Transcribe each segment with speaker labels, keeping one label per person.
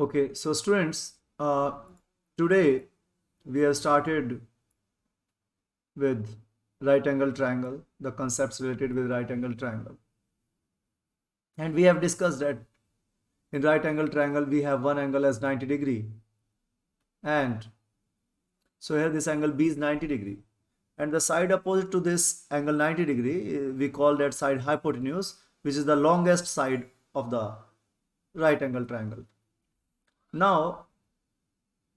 Speaker 1: Okay, so students, today we have started with right angle triangle, the concepts related with right angle triangle. And we have discussed that in right angle triangle we have one angle as 90 degree. And so here this angle B is 90 degree. And the side opposite to this angle 90 degree, we call that side hypotenuse, which is the longest side of the right angle triangle. Now,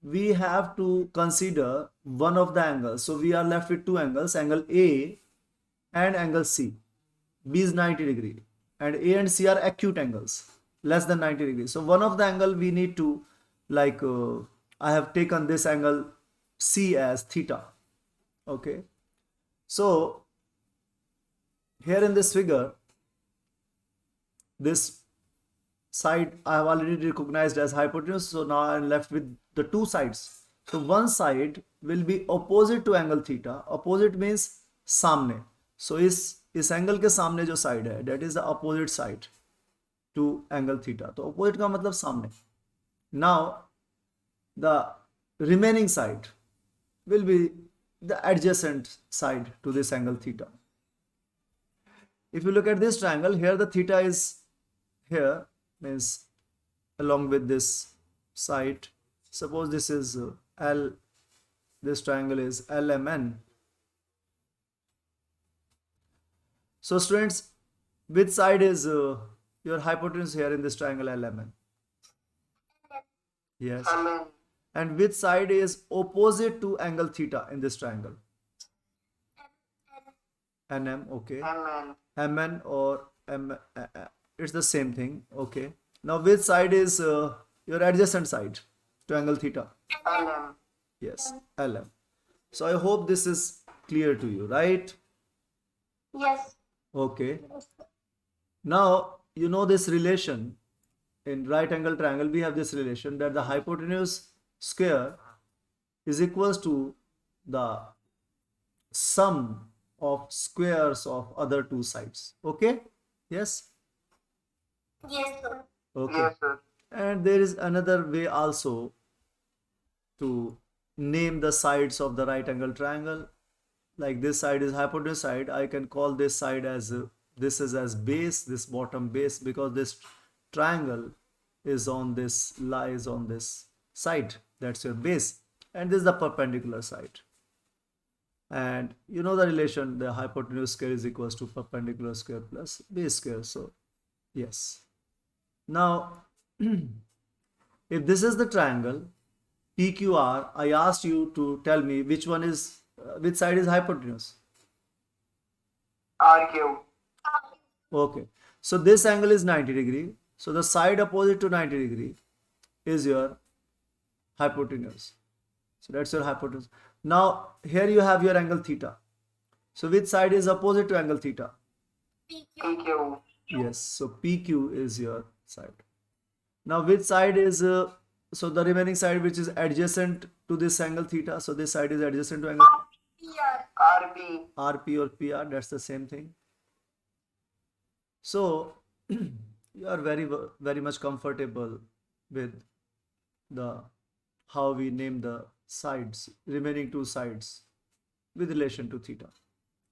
Speaker 1: we have to consider one of the angles. So we are left with two angles, angle A and angle C. B is 90 degree and A and C are acute angles, less than 90 degrees. So one of the angle we need to I have taken this angle C as theta. Okay. So here in this figure, this side I have already recognized as hypotenuse. So now I'm left with the two sides. So one side will be opposite to angle theta. Opposite means सामने. So इस angle के सामने जो side है, that is the opposite side to angle theta. तो opposite का मतलब सामने. Now the remaining side will be the adjacent side to this angle theta. If you look at this triangle, here the theta is here, means along with this side. Suppose this is L, this triangle is LMN. So students, which side is your hypotenuse here in this triangle LMN? Yes. And which side is opposite to angle theta in this triangle? NM, okay. MN or M, it's the same thing, okay. Now which side is your adjacent side to angle theta? Yes, LM. So I hope this is clear to you, right?
Speaker 2: Yes.
Speaker 1: Okay. Now you know this relation in right angle triangle. We have this relation that the hypotenuse square is equals to the sum of squares of other two sides. Okay? Yes?
Speaker 2: Yes, sir.
Speaker 1: Okay.
Speaker 3: Yes, sir.
Speaker 1: And there is another way also to name the sides of the right angle triangle. Like this side is hypotenuse side. I can call this side as this is as base, this bottom base, because this triangle is on this, lies on this side. That's your base. And this is the perpendicular side. And you know the relation, the hypotenuse square is equals to perpendicular square plus base square. So yes. Now, if this is the triangle PQR, I asked you to tell me which one is, which side is hypotenuse.
Speaker 3: RQ.
Speaker 1: Okay. So this angle is 90 degree. So the side opposite to 90 degree is your hypotenuse. So that's your hypotenuse. Now here you have your angle theta. So which side is opposite to angle theta?
Speaker 3: PQ.
Speaker 1: Yes. So PQ is your side. Now which side is so the remaining side which is adjacent to this angle theta. So this side is adjacent to angle
Speaker 3: RP.
Speaker 1: RP or PR. That's the same thing. So you are very much comfortable with the how we name the sides, remaining two sides with relation to theta.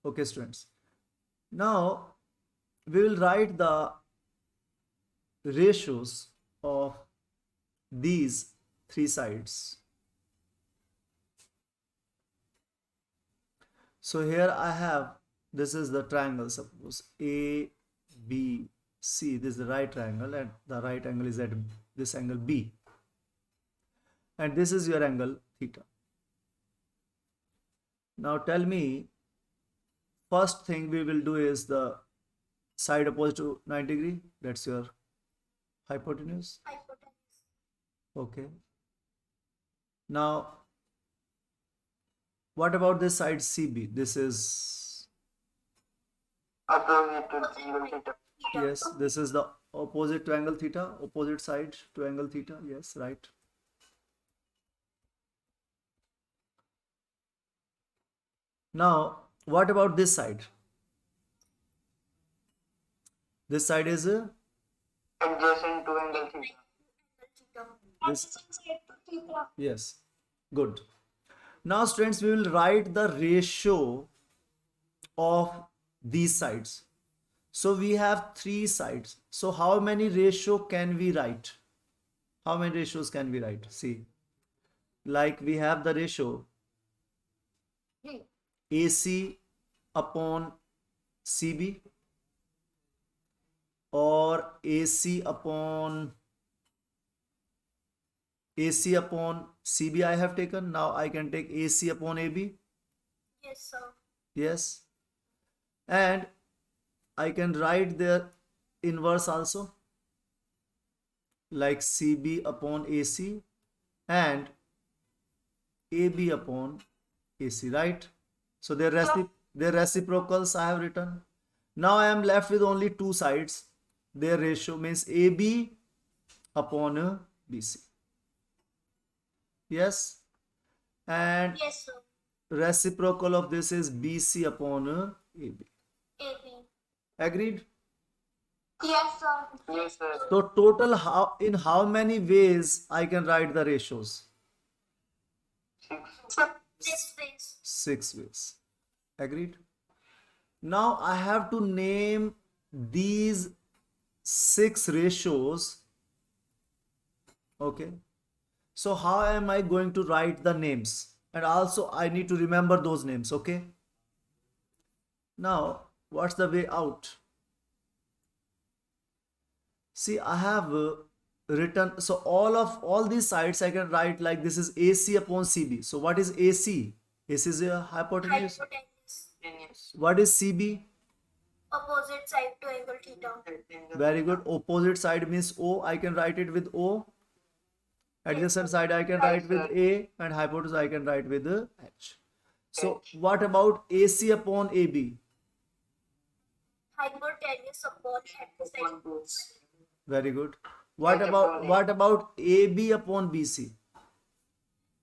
Speaker 1: Okay, students. Now we will write the ratios of these three sides. So here I have, this is the triangle, suppose A, B, C. This is the right triangle and the right angle is at this angle B. And this is your angle theta. Now tell me, first thing we will do is the side opposite to 90 degree. That's your hypotenuse. Okay. Now, what about this side CB? This is,
Speaker 3: Opposite to angle theta.
Speaker 1: yes, this is the opposite to angle theta, opposite side to angle theta. Yes, right. Now, what about this side? This side is
Speaker 3: Adjacent to angle theta.
Speaker 1: This, yes, good. Now students, we will write the ratio of these sides. So we have three sides. So how many ratio can we write? How many ratios can we write? See, like we have the ratio AC upon CB or AC upon CB I have taken. Now I can take AC upon AB.
Speaker 2: Yes, sir.
Speaker 1: Yes. And I can write the inverse also, like CB upon AC and AB upon AC, right? So their reciprocals I have written. Now I am left with only two sides. Their ratio means AB upon BC. Yes. And
Speaker 2: Yes, sir.
Speaker 1: reciprocal of this is BC upon AB.
Speaker 2: AB.
Speaker 1: Agreed?
Speaker 2: Yes, sir.
Speaker 3: Yes, sir.
Speaker 1: So total in how many ways I can write the ratios?
Speaker 3: 6.
Speaker 2: This face.
Speaker 1: 6 ways. Agreed? Now I have to name these 6 ratios. Okay. So how am I going to write the names? And also I need to remember those names. Okay. Now what's the way out? See, I have written, so all these sides I can write like this is AC upon CB. So what is AC? AC is a hypotenuse.
Speaker 2: Hypotenuse.
Speaker 1: What is CB?
Speaker 2: Opposite side to angle theta.
Speaker 1: Very good. Opposite side means O. I can write it with O. Adjacent side I can write with A, and hypotenuse I can write with H. So what about AC upon AB?
Speaker 2: Hypotenuse upon adjacent.
Speaker 1: Very good. What about AB upon BC?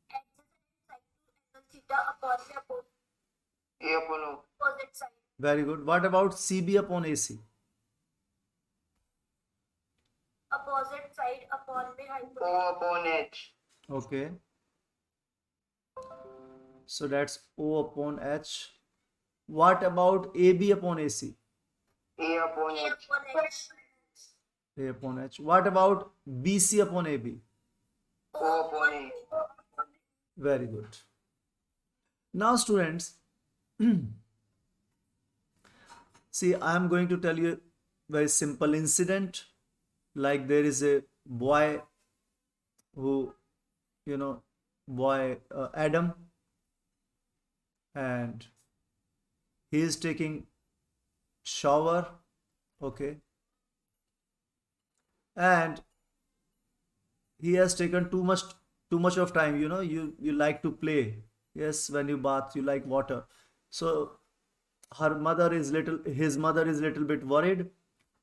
Speaker 2: Adjacent side to angle theta upon the
Speaker 3: A upon O.
Speaker 2: opposite side.
Speaker 1: Very good. What about CB upon AC?
Speaker 2: Opposite side upon the hypotenuse.
Speaker 3: O upon H.
Speaker 1: Okay. So that's O upon H. What about AB upon AC?
Speaker 3: A upon
Speaker 2: A
Speaker 3: H.
Speaker 2: upon H.
Speaker 1: A upon H. What about BC upon AB?
Speaker 3: O upon A.
Speaker 1: Very good. Now students, see, I am going to tell you a very simple incident. Like there is a boy who, Adam, and he is taking shower, okay, and he has taken too much of time. You like to play. Yes, when you bath you like water. So his mother is little bit worried,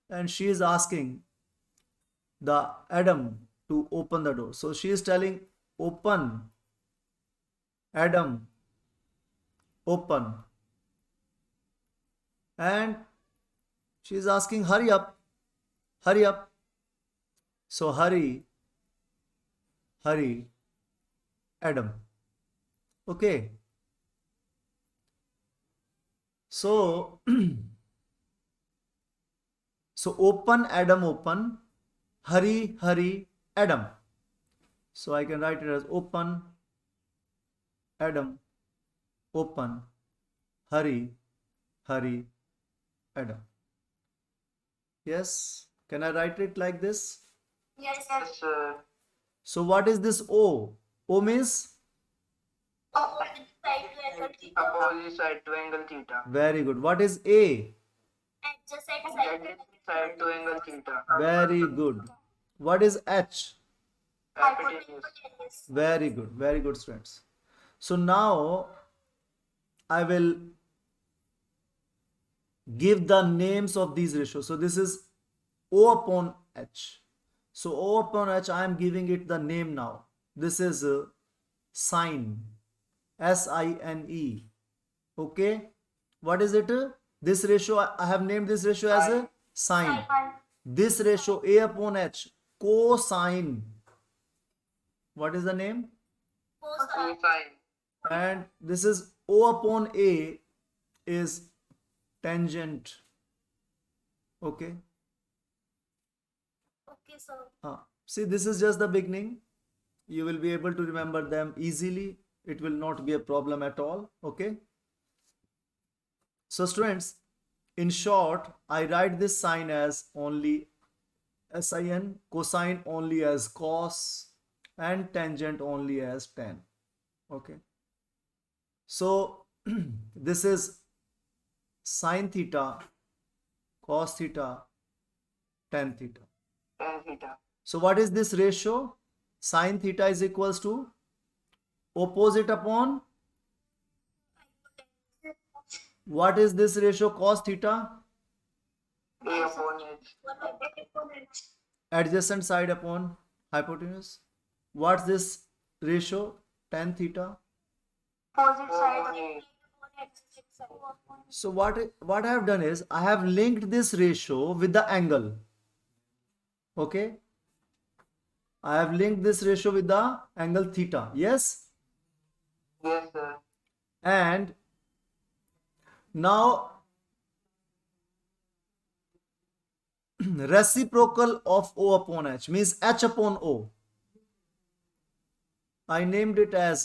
Speaker 1: and she is asking the Adam to open the door. So she is telling, open, Adam, open. And she is asking, hurry up, hurry up. So hurry, Adam. Okay. So, so open, Adam, open. Hurry, Adam. So I can write it as open, Adam, open, hurry, Adam. Yes. Can I write it like this?
Speaker 2: Yes, sir.
Speaker 3: Yes, sir.
Speaker 1: So what is this O? O means?
Speaker 2: Opposite side to angle theta.
Speaker 3: Opposite side to angle theta.
Speaker 1: Very good. What is A?
Speaker 2: Adjacent side to
Speaker 3: Adjacent side to angle theta.
Speaker 1: Very good. What is H?
Speaker 3: Hypotenuse.
Speaker 1: Very good. Very good, students. So now I will give the names of these ratios. So this is O upon H. So O upon H, I am giving it the name now. This is sine. SINE. Okay. What is it? This ratio, I have named this ratio as a sine. This ratio A upon H, cosine. What is the name?
Speaker 2: Cosine.
Speaker 3: Cosine.
Speaker 1: And this is O upon A is tangent. Okay.
Speaker 2: Okay, sir.
Speaker 1: See, this is just the beginning. You will be able to remember them easily. It will not be a problem at all. Okay. So students, in short, I write this sign as only sin, cosine only as cos, and tangent only as tan. Okay. So this is sine theta, cos theta, tan theta.
Speaker 3: Tan theta.
Speaker 1: So what is this ratio? Sine theta is equals to opposite upon, what is this ratio? Cos theta,
Speaker 3: A upon H.
Speaker 2: 1/8.
Speaker 1: adjacent side upon hypotenuse. What's this ratio? Tan theta.
Speaker 2: Opposite
Speaker 3: O
Speaker 2: side
Speaker 3: upon
Speaker 2: of
Speaker 3: A.
Speaker 2: adjacent side.
Speaker 1: So what I have done is I have linked this ratio with the angle. Okay. I have linked this ratio with the angle theta. Yes.
Speaker 3: Yes, sir.
Speaker 1: And now reciprocal of O upon H means H upon O. I named it as,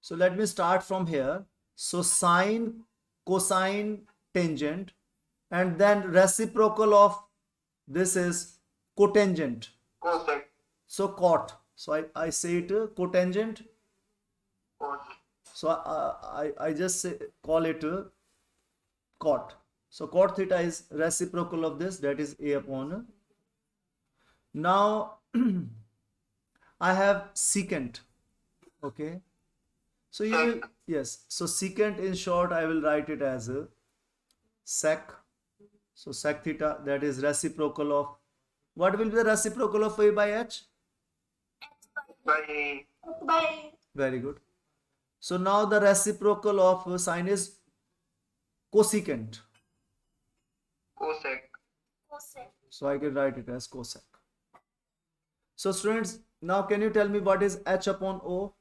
Speaker 1: so let me start from here. So sine, cosine, tangent, and then reciprocal of this is cotangent.
Speaker 3: Cosec.
Speaker 1: So cot. So I say it cotangent.
Speaker 3: Cot.
Speaker 1: So I just say, call it cot. So cot theta is reciprocal of this, that is A upon. Now I have secant. Okay. So you will, yes. So secant in short I will write it as sec. So sec theta, that is reciprocal of, what will be the reciprocal of A by H?
Speaker 3: By A.
Speaker 2: By
Speaker 1: Very good. So now the reciprocal of sine is cosecant.
Speaker 3: Cosec.
Speaker 2: cosec.
Speaker 1: So I can write it as cosec. So students, now can you tell me what is H upon O?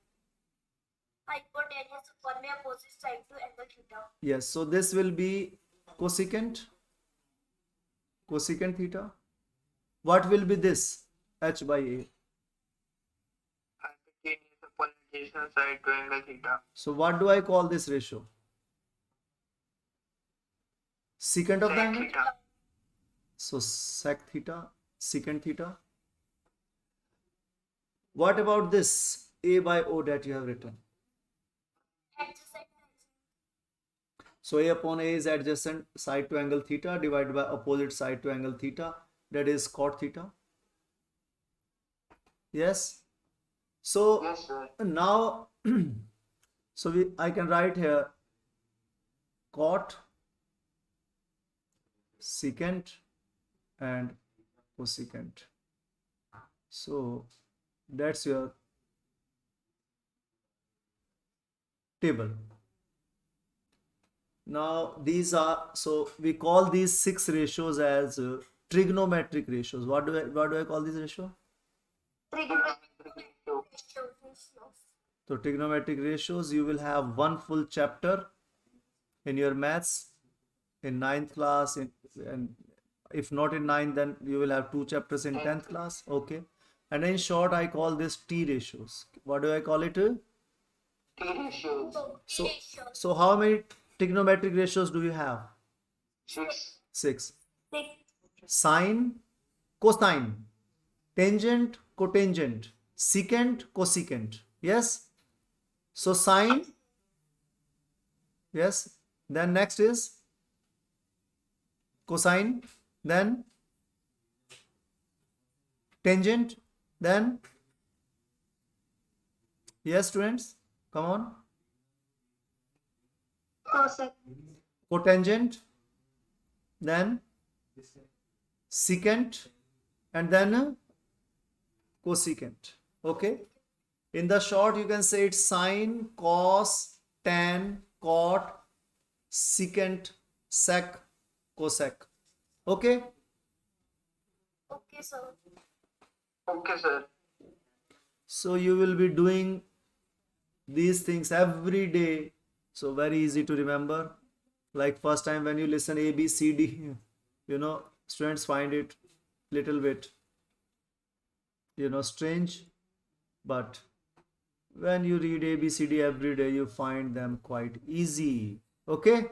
Speaker 2: Hypotenuse upon the opposite side to angle theta.
Speaker 1: Yes, so this will be cosecant. Cosecant theta. What will be this? H by A.
Speaker 3: Hypotenuse upon adjacent side to angle theta.
Speaker 1: So what do I call this ratio? Secant of the
Speaker 3: Sec
Speaker 1: angle?
Speaker 3: theta.
Speaker 1: So sec theta, secant theta. What about this A by O that you have written?
Speaker 2: Adjacent.
Speaker 1: So A upon A is adjacent side to angle theta divided by opposite side to angle theta, that is cot theta. Yes. So
Speaker 3: Yes, sir.
Speaker 1: now so I can write here cot, secant and cosecant. So that's your table. Now these are, so we call these 6 ratios as trigonometric ratios. What do I call this ratio?
Speaker 2: Trigonometric
Speaker 3: ratio.
Speaker 2: ratios.
Speaker 1: So trigonometric ratios, you will have one full chapter in your maths in 9th class, and if not in 9th, then you will have 2 chapters in 10th class. Okay. And in short, I call this T ratios. What do I call it?
Speaker 3: T ratios.
Speaker 1: So how many trigonometric ratios do you have?
Speaker 3: 6.
Speaker 1: 6.
Speaker 2: Six.
Speaker 1: Sine, cosine, tangent, cotangent, secant, cosecant. Yes. So sine. Yes. Then next is cosine. Then tangent. Then yes, students, come on.
Speaker 2: Cosec.
Speaker 1: Cotangent. Then secant, and then cosecant. Okay. In the short, you can say it's sine, cos, tan, cot, secant, sec, cosec. Okay.
Speaker 2: Okay, sir.
Speaker 3: Okay, sir.
Speaker 1: So you will be doing these things every day. So very easy to remember. Like first time when you listen A, B, C, D, students find it little bit, strange. But when you read A, B, C, D every day, you find them quite easy. Okay?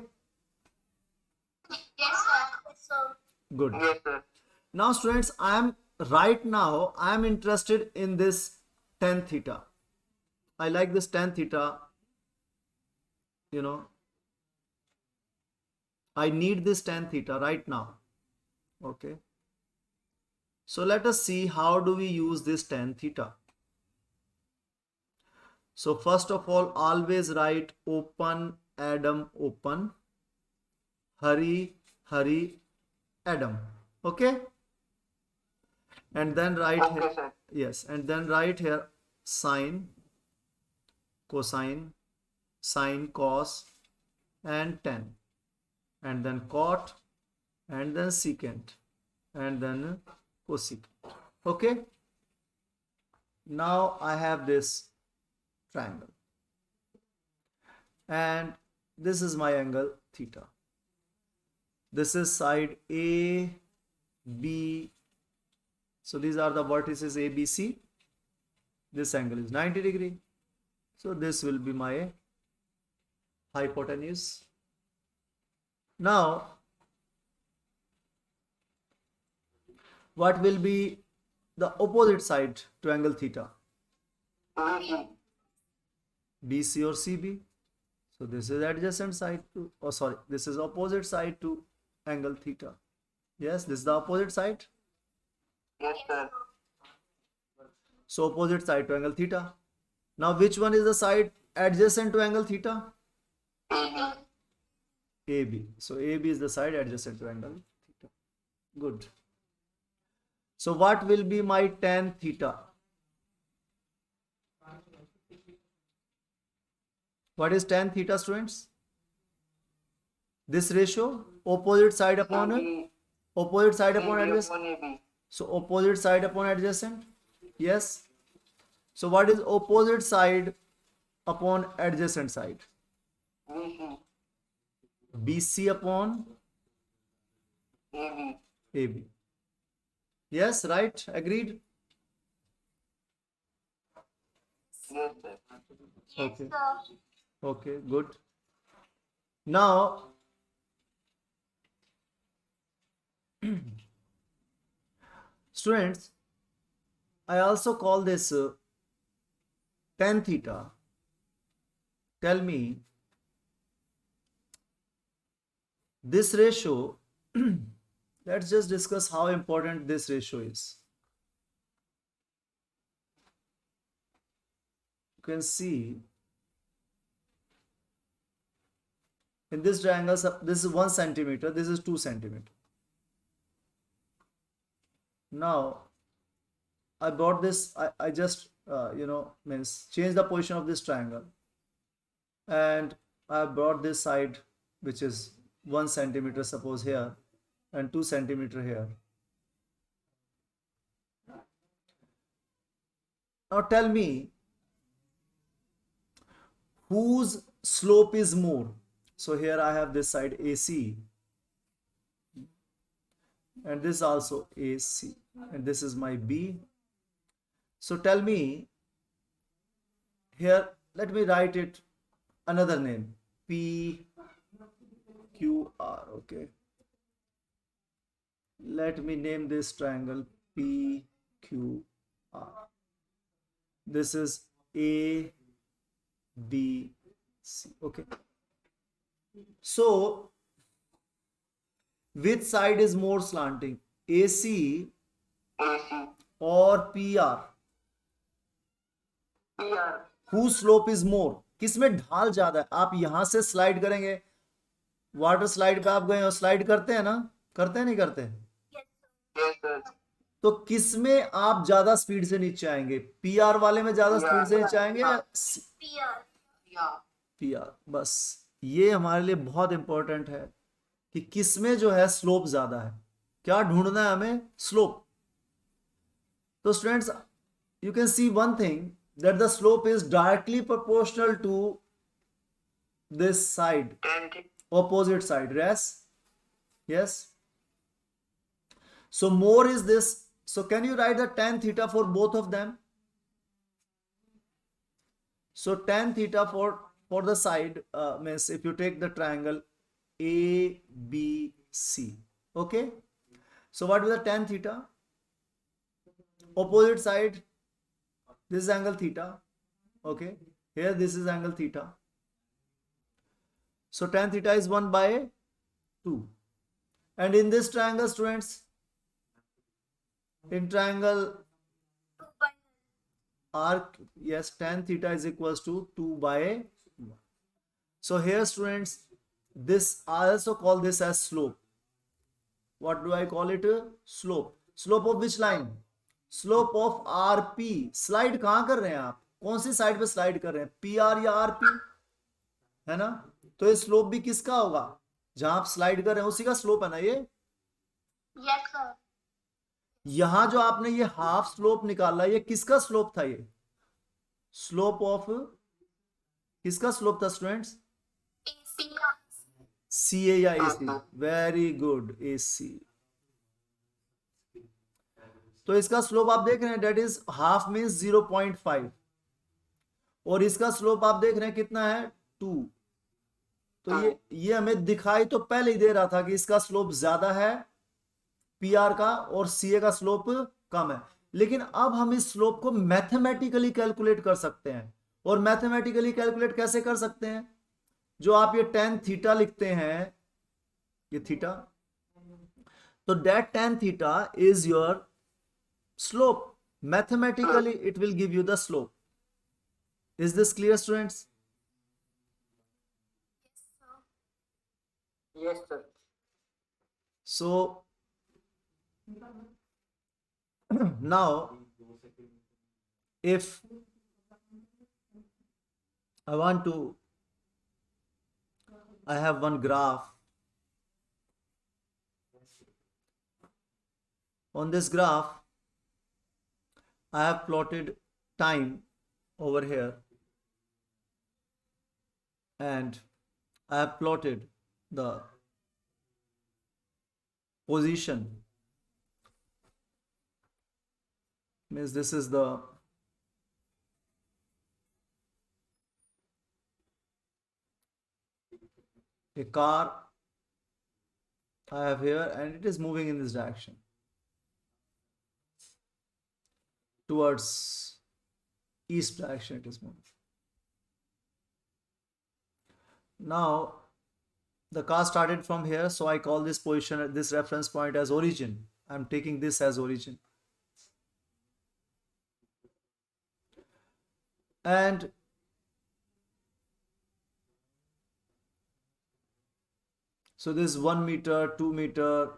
Speaker 2: Yes, sir. Yes, sir.
Speaker 1: Good.
Speaker 3: Yes, sir.
Speaker 1: Now, students, I am interested in this tan theta. I like this tan theta. I need this tan theta right now. Okay. So let us see how do we use this tan theta. So first of all, always write open, Adam, open, Hari, Hari, Adam. Okay. And then write
Speaker 3: Okay,
Speaker 1: here,
Speaker 3: sir.
Speaker 1: yes, and then write here sine, cosine, sine, cos, and tan, and then cot, and then secant, and then cosecant. Okay. Now I have this triangle, and this is my angle theta. This is side A, B. So these are the vertices A, B, C. This angle is 90 degree. So this will be my hypotenuse. Now, what will be the opposite side to angle theta?
Speaker 3: VC.
Speaker 1: BC or CB. So this is adjacent side to, this is opposite side to angle theta. Yes, this is the opposite side.
Speaker 3: Yes, sir.
Speaker 1: So opposite side to angle theta. Now which one is the side adjacent to angle theta?
Speaker 3: AB.
Speaker 1: AB. So AB is the side adjacent to angle theta. Good. So what will be my tan theta? What is tan theta, students? This ratio, opposite side upon
Speaker 3: AB.
Speaker 1: opposite side upon
Speaker 3: AB
Speaker 1: adjacent.
Speaker 3: upon AB.
Speaker 1: So opposite side upon adjacent. Yes. So what is opposite side upon adjacent side?
Speaker 3: VC.
Speaker 1: BC upon
Speaker 3: AB.
Speaker 1: AB. Yes, right? Agreed?
Speaker 3: Yes, sir.
Speaker 2: Yes,
Speaker 1: Okay.
Speaker 2: sir.
Speaker 1: Okay, good. Now, students, I also call this tan theta. Tell me, this ratio, let's just discuss how important this ratio is. You can see in this triangle, this is 1 centimeter, this is 2 centimeter. Now, I brought this, I just, change the position of this triangle. And I brought this side, which is 1 centimeter, suppose here, and 2 centimeter here. Now tell me, whose slope is more? So here I have this side AC, and this also AC, and this is my B. So tell me, here, let me write it another name, P, Q, R, okay. Let me name this triangle P, Q, R. This is A, B, C, okay. So, which side is more slanting, AC
Speaker 3: AC.
Speaker 1: or PR?
Speaker 3: PR.
Speaker 1: Whose slope is more? किसमें ढाल ज्यादा है? आप यहां से slide करेंगे, water slide पे आप गए और स्लाइड करते हैं ना, करते हैं नहीं करते?
Speaker 3: Yes, sir.
Speaker 1: तो किसमें आप ज्यादा स्पीड से नीचे आएंगे? पीआर वाले में ज्यादा स्पीड से नीचे आएंगे या
Speaker 2: PR.
Speaker 3: Yeah.
Speaker 1: पीआर? बस ये हमारे लिए बहुत इंपॉर्टेंट है कि किसमें जो है स्लोप ज्यादा है. क्या ढूंढना है हमें? स्लोप. तो students, you can see one thing, that the slope is directly proportional to this side,
Speaker 3: 10 theta.
Speaker 1: opposite side. Yes. So more is this. So can you write the tan theta for both of them? So tan theta for the side means if you take the triangle ABC. Okay. So what is the tan theta? Opposite side, this is angle theta. Okay. Here this is angle theta. So tan theta is 1 by 2. And in this triangle, students, in triangle
Speaker 2: 2 by
Speaker 1: arc, yes, tan theta is equals to 2 by 1. So here, students, this I also call this as slope. What do I call it? Slope. Slope of which line? Slope of RP. Slide कहाँ कर रहे हैं आप? कौन सी side पे slide कर रहे हैं? PR या RP? है ना? तो ये स्लोप भी किसका होगा? जहां आप स्लाइड कर रहे हैं उसी का स्लोप है ना ये?
Speaker 2: yes sir.
Speaker 1: यहां जो आपने ये हाफ स्लोप निकाला, ये किसका स्लोप था? ये स्लोप ऑफ किसका स्लोप था स्टूडेंट्स?
Speaker 2: AC
Speaker 1: CA या AC? Very good, AC. तो इसका स्लोप आप देख रहे हैं, डेट इज हाफ मीन्स 0.5, और इसका स्लोप आप देख रहे हैं कितना है? 2. तो ये हमें दिखाई तो पहले ही दे रहा था कि इसका स्लोप ज्यादा है PR का और CA का स्लोप कम है, लेकिन अब हम इस स्लोप को मैथमेटिकली कैलकुलेट कर सकते हैं. और मैथमेटिकली कैलकुलेट कैसे कर सकते हैं? जो आप ये tan थीटा लिखते हैं, ये थीटा, तो that tan theta is your slope. Mathematically it will give you the slope. Is this clear, students?
Speaker 3: Yes, sir.
Speaker 1: So now if I have one graph. On this graph I have plotted time over here, and I have plotted the position, means this is the a car I have here, and it is moving in this direction towards east direction. It is moving. Now the car started from here, so I call this position, this reference point, as origin. I'm taking this as origin. And so this is 1 meter, 2 meter,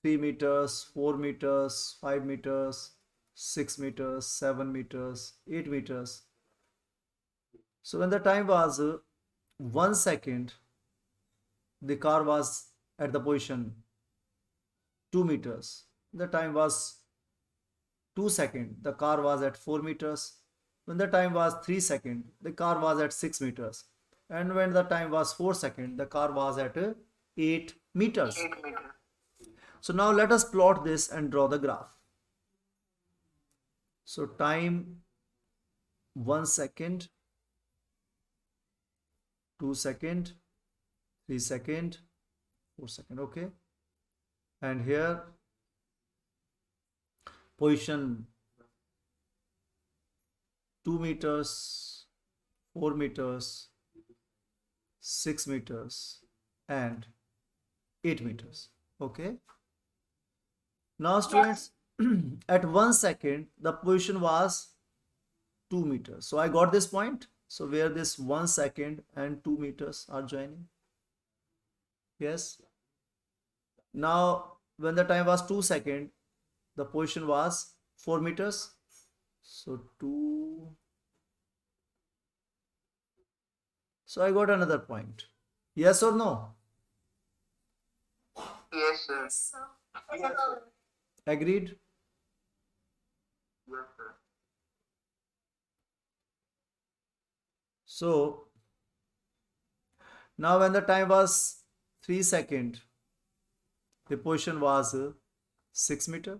Speaker 1: 3 meters, 4 meters, 5 meters, 6 meters, 7 meters, 8 meters. So when the time was 1 second, the car was at the position 2 meters. The time was 2 seconds, the car was at 4 meters. When the time was 3 seconds, the car was at 6 meters. And when the time was 4 seconds, the car was at 8 meters.
Speaker 3: 8 meter.
Speaker 1: So now let us plot this and draw the graph. So time 1 second, 2 second, 3 second, 4 second. Okay. And here position 2 meters, 4 meters, 6 meters, and 8 meters. Okay. Now students, at 1 second the position was 2 meters. So I got this point. So where this 1 second and 2 meters are joining. Yes. Now when the time was 2 second, the position was 4 meters. So 2. So I got another point. Yes or no?
Speaker 3: Yes, sir.
Speaker 2: yes sir. Yes sir.
Speaker 1: Agreed?
Speaker 3: Yes, sir.
Speaker 1: So now when the time was 3 second, the position was 6 meter.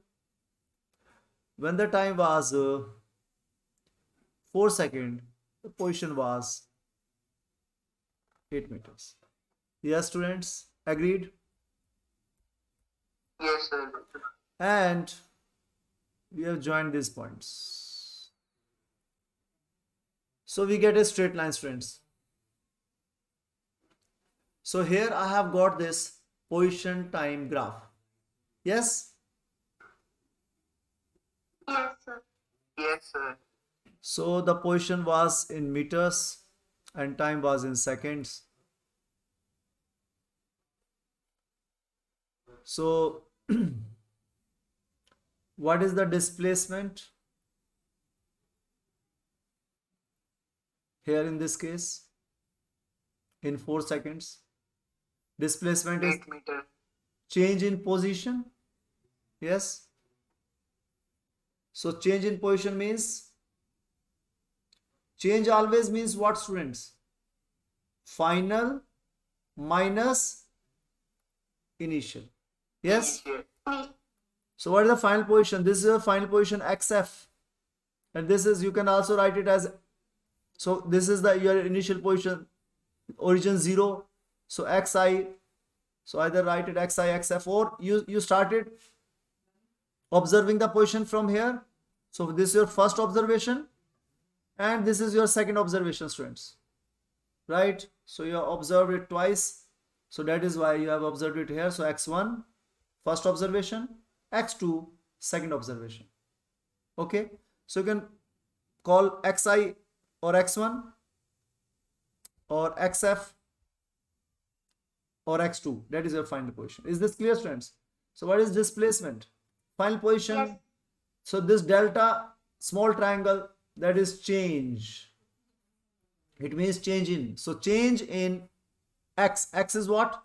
Speaker 1: When the time was 4 second, the position was 8 meters. Yes, students, agreed?
Speaker 3: Yes, sir.
Speaker 1: And we have joined these points. So we get a straight line, students. So here I have got this position time graph. Yes?
Speaker 2: Yes, sir.
Speaker 3: Yes, sir.
Speaker 1: So the position was in meters and time was in seconds. So what is the displacement here in this case in 4 seconds? Displacement is
Speaker 3: 8 meter.
Speaker 1: change in position. Yes. So change in position means, change always means what, students? Final minus initial. Yes.
Speaker 3: Initial.
Speaker 1: So what is the final position? This is a final position XF, and this is, you can also write it as, so this is the your initial position, origin 0, so XI, so either write it XI XF, or you started observing the position from here. So this is your first observation and this is your second observation, students, right? So you have observed it twice, so that is why you have observed it here. So X1 first observation, X2 second observation. Okay, so you can call XI or X1 or XF or X2, that is your final position. Is this clear, students? So what is displacement? Final position.
Speaker 2: Yes.
Speaker 1: So this delta small triangle, that is change. It means change in. So change in X. X is what?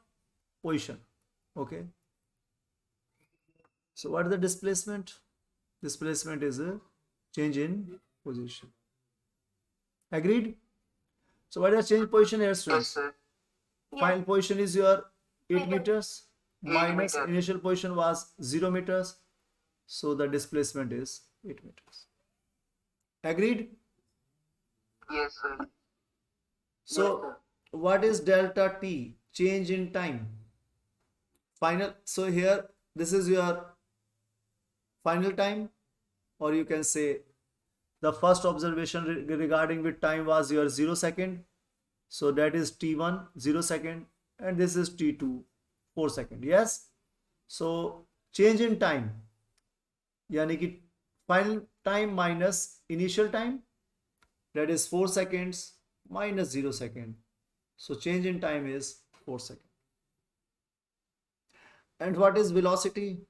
Speaker 1: Position. Okay. So what is the displacement? Displacement is a change in position. Agreed? So what is the change in position here,
Speaker 3: Yes,
Speaker 1: students?
Speaker 3: sir.
Speaker 1: Final position is your 8
Speaker 2: Meter.
Speaker 1: meters,
Speaker 3: 8
Speaker 1: minus
Speaker 3: meters.
Speaker 1: initial position was 0 meters. So the displacement is 8 meters. Agreed?
Speaker 3: Yes, sir.
Speaker 1: So what is delta T? Change in time. Final. So here this is your final time, or you can say the first observation regarding with time was your 0 second. So that is T1 0 second, and this is T2 4 second. Yes. So change in time, yani ki final time minus initial time, that is 4 seconds minus 0 second. So change in time is 4 seconds. And what is velocity?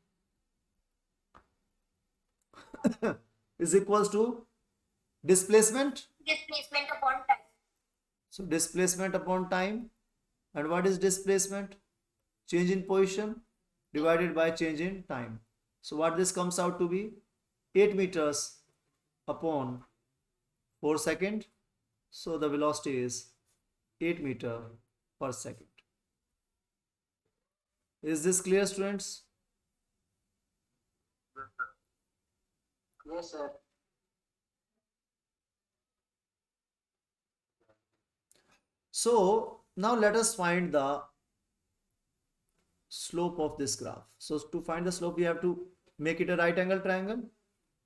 Speaker 1: Is equals to displacement.
Speaker 2: Displacement upon time.
Speaker 1: So displacement upon time. And what is displacement? Change in position divided by change in time. So what this comes out to be? 8 meters upon 4 second. So the velocity is 8 meter per second. Is this clear, students?
Speaker 3: Yes, sir.
Speaker 1: So now let us find the slope of this graph. So to find the slope, we have to make it a right angle triangle.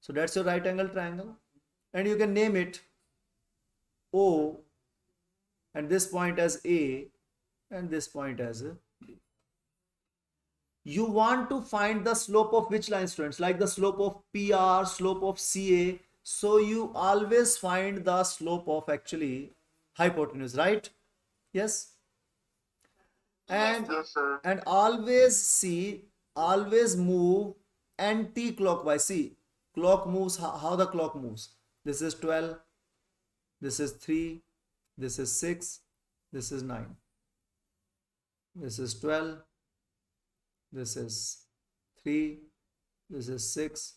Speaker 1: So that's your right angle triangle, and you can name it O, and this point as A, and this point as a B. You want to find the slope of which line, students? Like the slope of PR, slope of CA. So you always find the slope of actually hypotenuse, right? Yes. And
Speaker 3: Yes, sir.
Speaker 1: and always see, always move anti-clockwise. See, clock moves, how the clock moves. This is 12, this is 3, this is 6, this is 9, this is 12, this is 3, this is 6,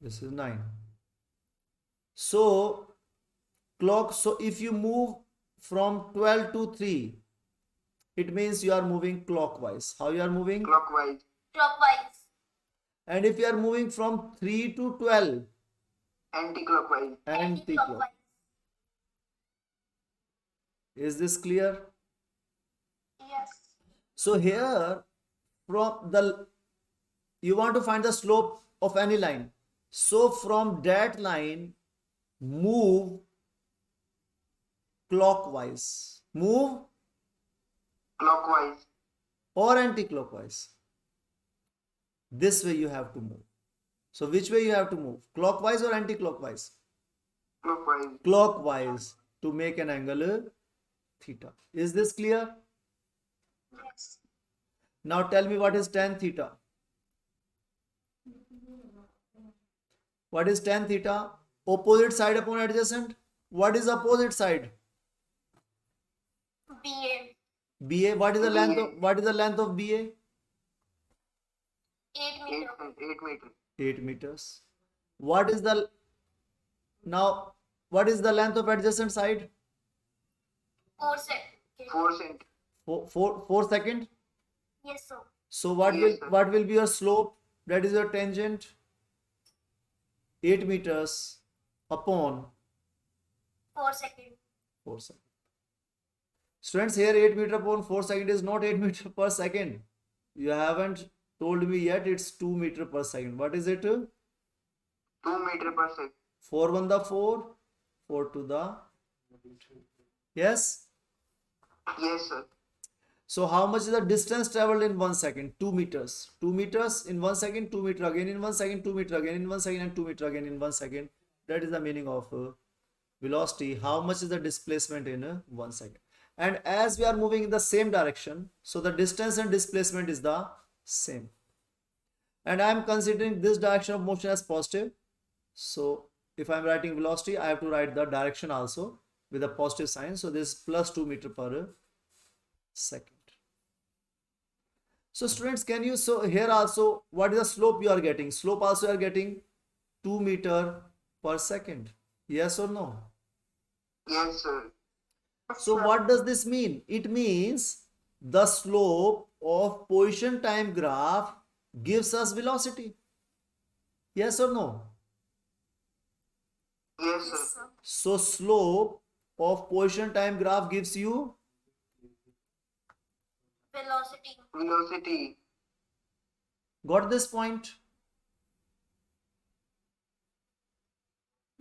Speaker 1: this is 9. So clock, so if you move from 12 to 3, it means you are moving clockwise. How you are moving?
Speaker 3: Clockwise.
Speaker 2: Clockwise.
Speaker 1: And if you are moving from 3 to 12,
Speaker 3: Anti-clockwise.
Speaker 1: anti-clockwise.
Speaker 2: Anti-clockwise.
Speaker 1: Is this clear?
Speaker 2: Yes.
Speaker 1: So here, from the, you want to find the slope of any line. So from that line, move clockwise. Move
Speaker 3: Clockwise.
Speaker 1: or anti-clockwise. This way you have to move. So which way you have to move? Clockwise or anti-clockwise?
Speaker 3: Clockwise.
Speaker 1: Clockwise to make an angle theta. Is this clear?
Speaker 2: Yes.
Speaker 1: Now tell me what is tan theta. What is tan theta? Opposite side upon adjacent. What is opposite side?
Speaker 2: BA.
Speaker 1: BA. What is the length of BA?
Speaker 2: 8 meter.
Speaker 3: 8 meter.
Speaker 1: 8 meters. What is the length of adjacent side?
Speaker 2: 4 cent.
Speaker 3: 4 cent.
Speaker 1: 4 second.
Speaker 2: Yes, sir.
Speaker 1: So what
Speaker 3: Yes, sir.
Speaker 1: will be your slope? That is your tangent. 8 meters upon
Speaker 2: 4 second.
Speaker 1: 4 seconds. Students, here 8 meter upon 4 second is not 8 meter per second. You haven't told me yet. It's 2 meter per second. What is it?
Speaker 3: 2 meter per second.
Speaker 1: 4 1 the 4, 4 to the. Yes.
Speaker 3: Yes, sir.
Speaker 1: So how much is the distance traveled in 1 second? 2 meters. 2 meters in 1 second, 2 meter again in 1 second, 2 meter again in 1 second, and 2 meter again in 1 second. That is the meaning of velocity. How much is the displacement in 1 second? And as we are moving in the same direction, so the distance and displacement is the same. And I am considering this direction of motion as positive. So if I am writing velocity, I have to write the direction also with a positive sign. So this is plus 2 meter per second. So students, can you, so here also, what is the slope you are getting? Slope also you are getting 2 meter per second. Yes or no?
Speaker 3: Yes, sir.
Speaker 1: So what does this mean? It means the slope of position time graph gives us velocity. Yes or no?
Speaker 3: Yes,
Speaker 2: Yes,
Speaker 3: sir.
Speaker 2: sir.
Speaker 1: So slope of position time graph gives you
Speaker 2: Velocity.
Speaker 3: Velocity.
Speaker 1: got this point?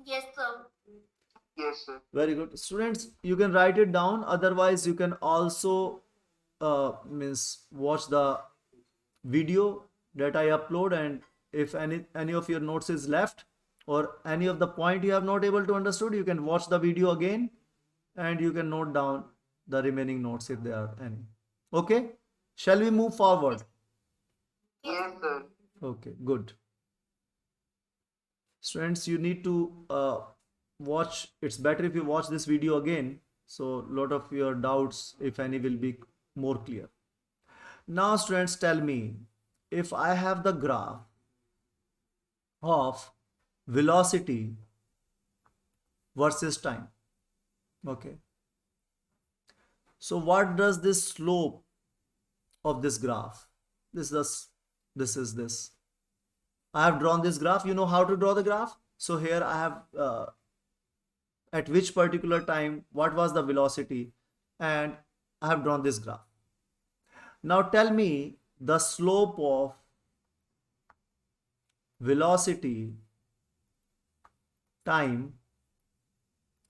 Speaker 2: Yes, sir.
Speaker 3: Yes, sir.
Speaker 1: Very good. Students, you can write it down. Otherwise, you can also watch the video that I upload, and if any of your notes is left or any of the point you have not able to understood, you can watch the video again and you can note down the remaining notes if there are any. Okay? Shall we move forward?
Speaker 3: Yes, sir.
Speaker 1: Okay, good. Students, you need to watch. It's better if you watch this video again, so lot of your doubts, if any, will be more clear. Now students, tell me, if I have the graph of velocity versus time, okay, so what does this slope of this graph? This is this. I have drawn this graph. You know how to draw the graph. So here I have at which particular time, what was the velocity, and I have drawn this graph. Now tell me the slope of velocity time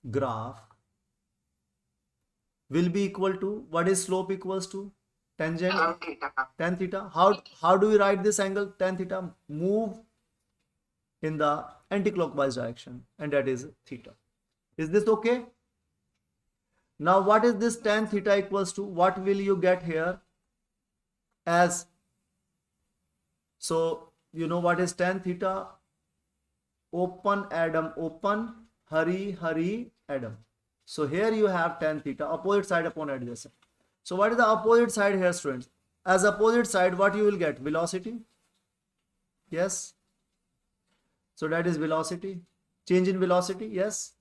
Speaker 1: graph will be equal to, what is slope equals to? Tangent
Speaker 3: Tan theta.
Speaker 1: tan theta. How do we write this angle tan theta? Move in the anti-clockwise direction, and that is theta. Is this okay? Now what is this tan theta equals to? What will you get here as? So you know what is tan theta? Open Adam open, hurry Adam. So here you have tan theta, opposite side upon adjacent. So what is the opposite side here, students? As opposite side, what you will get? Velocity. Yes. So that is velocity. Change in velocity. Yes.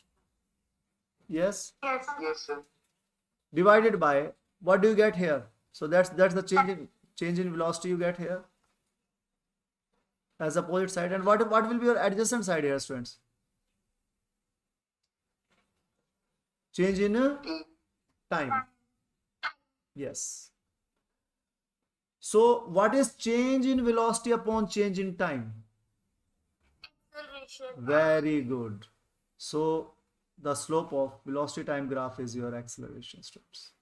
Speaker 1: Yes.
Speaker 2: Yes.
Speaker 3: Yes, sir.
Speaker 1: divided by, what do you get here? So that's the change in velocity you get here as opposite side. And what will be your adjacent side here, students? Change in time. Yes. So what is change in velocity upon change in time?
Speaker 2: Acceleration.
Speaker 1: Very good. So the slope of velocity time graph is your acceleration, students.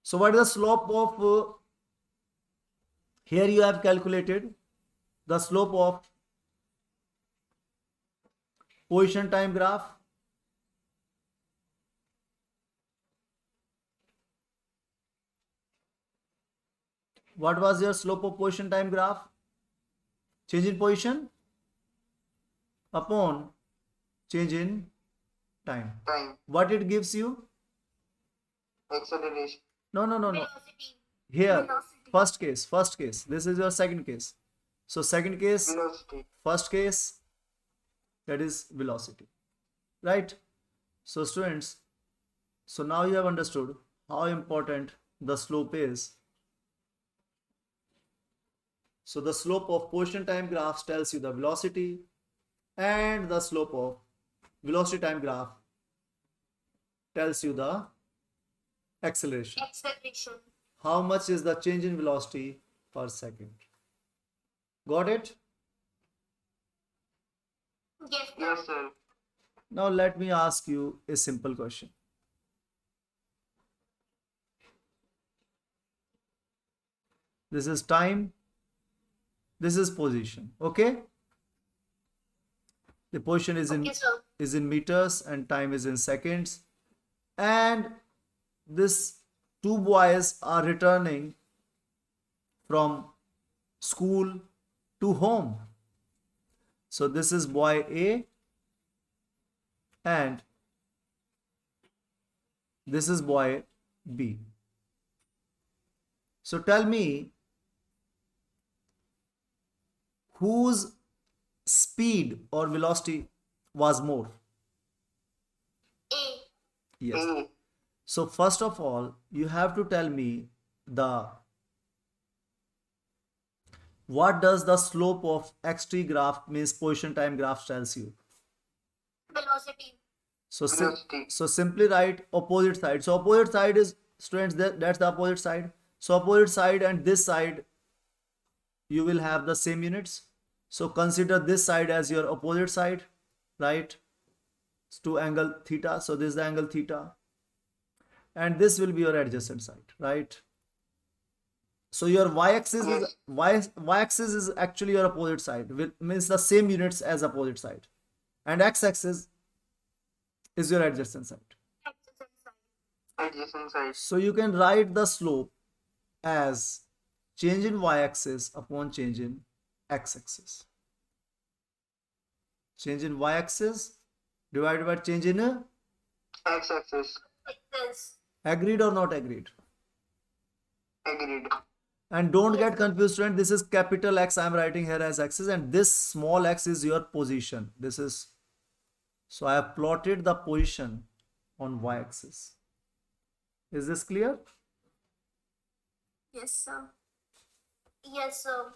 Speaker 1: So what is the slope of here you have calculated the slope of position time graph. What was your slope of position time graph? Change in position upon change in time.
Speaker 3: Time.
Speaker 1: What it gives you?
Speaker 3: Acceleration.
Speaker 1: No.
Speaker 2: Velocity.
Speaker 1: Here,
Speaker 2: Velocity.
Speaker 1: first case. This is your second case. So second case,
Speaker 3: Velocity.
Speaker 1: first case, that is velocity, right? So students, so now you have understood how important the slope is. So the slope of position time graphs tells you the velocity, and the slope of velocity time graph tells you the acceleration.
Speaker 2: Acceleration.
Speaker 1: How much is the change in velocity per second? Got it?
Speaker 2: Yes, sir.
Speaker 3: Yes, sir.
Speaker 1: Now let me ask you a simple question. This is time, this is position, okay? The position is
Speaker 2: Okay, sir.
Speaker 1: in meters and time is in seconds. And this two boys are returning from school to home. So this is boy A and this is boy B. So tell me, whose speed or velocity was more?
Speaker 2: A.
Speaker 1: Yes.
Speaker 3: A.
Speaker 1: So first of all, you have to tell me what does the slope of xt graph, means position time graph, tells you?
Speaker 2: Velocity.
Speaker 1: So
Speaker 3: Velocity.
Speaker 1: so simply write opposite side. So opposite side is, students, that's the opposite side. So opposite side and this side, you will have the same units. So consider this side as your opposite side, right? It's to angle theta. So this is the angle theta. And this will be your adjacent side, right? So your y-axis is y-axis is actually your opposite side, means the same units as opposite side, and x-axis is your adjacent side.
Speaker 2: Adjacent side.
Speaker 3: Adjacent side.
Speaker 1: So you can write the slope as change in y-axis upon change in x-axis. Change in y-axis divided by change in
Speaker 3: X-axis.
Speaker 2: Like this.
Speaker 1: agreed or not agreed?
Speaker 3: Agreed.
Speaker 1: And don't get confused, student. This is capital X I am writing here as axis, and this small x is your position. This is, so I have plotted the position on y-axis. Is this clear?
Speaker 2: Yes, sir. Yes, sir.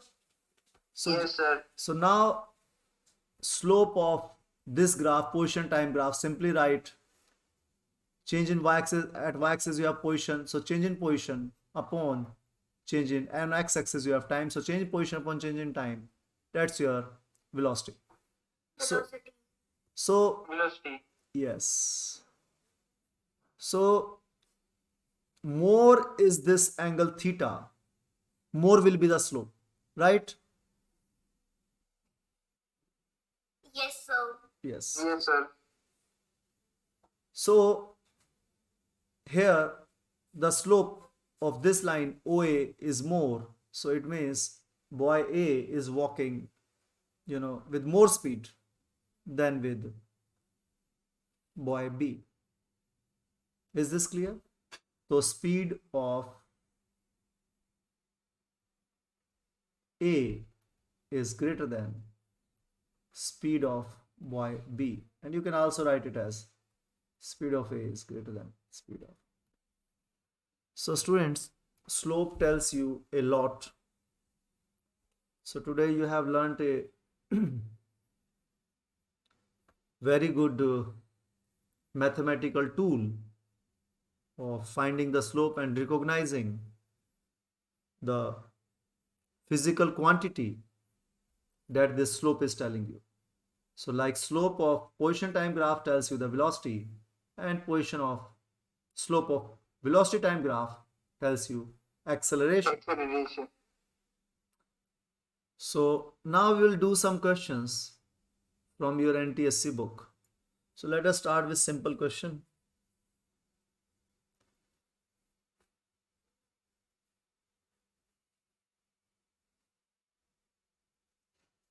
Speaker 1: So,
Speaker 3: Yes, sir.
Speaker 1: so now slope of this graph, position time graph, simply write change in y-axis. At y-axis you have position, so change in position upon change in, and x-axis you have time, so change in position upon change in time, that's your velocity.
Speaker 2: Velocity.
Speaker 1: So
Speaker 3: Velocity.
Speaker 1: yes, so more is this angle theta, more will be the slope, right?
Speaker 2: Yes, sir.
Speaker 1: Yes.
Speaker 3: Yes, sir.
Speaker 1: So here the slope of this line OA is more, so it means boy A is walking, with more speed than with boy B. Is this clear? So speed of A is greater than speed of boy B, and you can also write it as Speed of A is greater than speed of. So students, slope tells you a lot. So today you have learnt a very good mathematical tool of finding the slope and recognizing the physical quantity that this slope is telling you. So like slope of position time graph tells you the velocity, and position of slope of velocity time graph tells you acceleration.
Speaker 3: Acceleration.
Speaker 1: So now we will do some questions from your NTSC book. So let us start with simple question.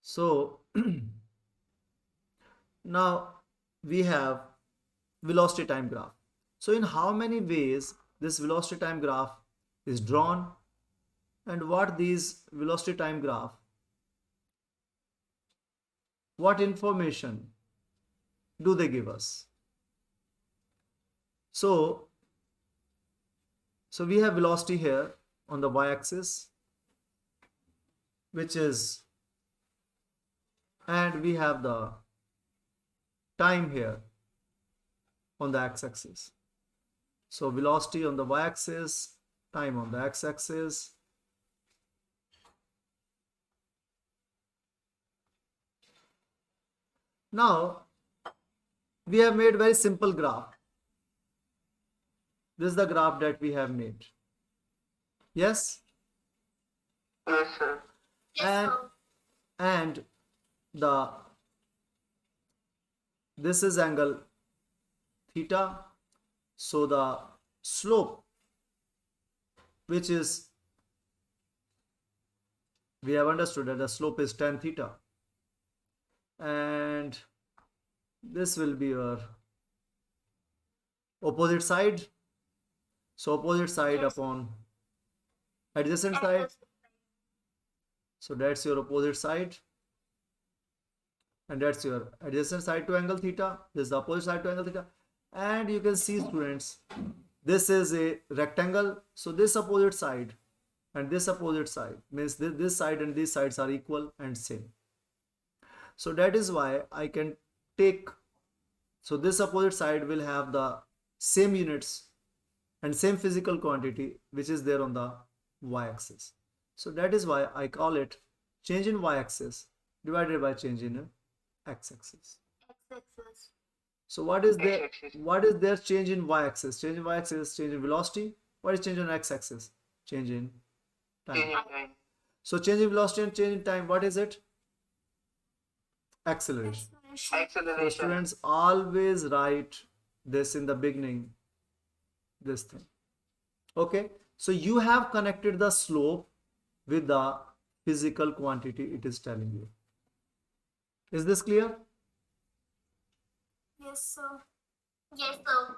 Speaker 1: So now we have velocity time graph. So in how many ways this velocity time graph is drawn, and what these velocity time graph, what information do they give us? So we have velocity here on the y-axis, which is, and we have the time here on the x-axis. So velocity on the y-axis, time on the x-axis. Now we have made very simple graph. This is the graph that we have made. Yes?
Speaker 3: Yes, sir.
Speaker 2: Yes,
Speaker 1: And
Speaker 2: sir.
Speaker 1: and the this is angle theta. So the slope, which is, we have understood that the slope is tan theta, and this will be your opposite side. So opposite side
Speaker 2: Yes.
Speaker 1: upon adjacent
Speaker 2: And
Speaker 1: side.
Speaker 2: yes,
Speaker 1: So that's your opposite side, and that's your adjacent side to angle theta. This is the opposite side to angle theta. And you can see, students, this is a rectangle. So this opposite side and this opposite side means this side and these sides are equal and same. So that is why I can take, so this opposite side will have the same units and same physical quantity which is there on the y-axis. So that is why I call it change in y-axis divided by change in x-axis.
Speaker 2: x-axis.
Speaker 1: So what is their
Speaker 3: X-axis.
Speaker 1: change in y-axis? Change in y-axis, change in velocity. What is change in x-axis? Change in
Speaker 3: Change
Speaker 1: time.
Speaker 3: in time.
Speaker 1: So change in velocity and change in time, what is it? Acceleration.
Speaker 2: Acceleration.
Speaker 1: So
Speaker 3: Acceleration.
Speaker 1: students, always write this in the beginning, this thing. Okay, so you have connected the slope with the physical quantity it is telling you. Is this clear?
Speaker 2: Yes, sir. Yes, sir.